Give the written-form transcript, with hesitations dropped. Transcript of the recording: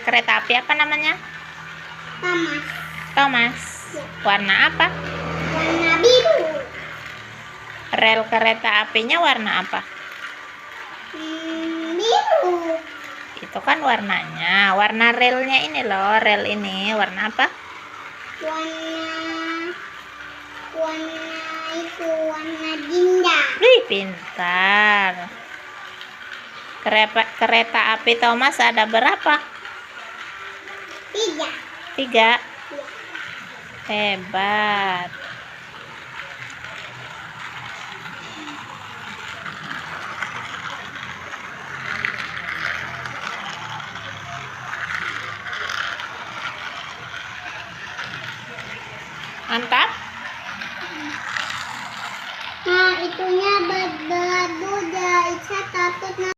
Kereta api apa namanya? Thomas. Thomas. Warna apa? Warna biru. Rel kereta apinya warna apa? Biru. Itu kan warnanya. Warna relnya ini loh, rel ini warna apa? Warna jingga. Wih, pintar. Kereta api Thomas ada berapa? 3. 3. Hebat. Mantap.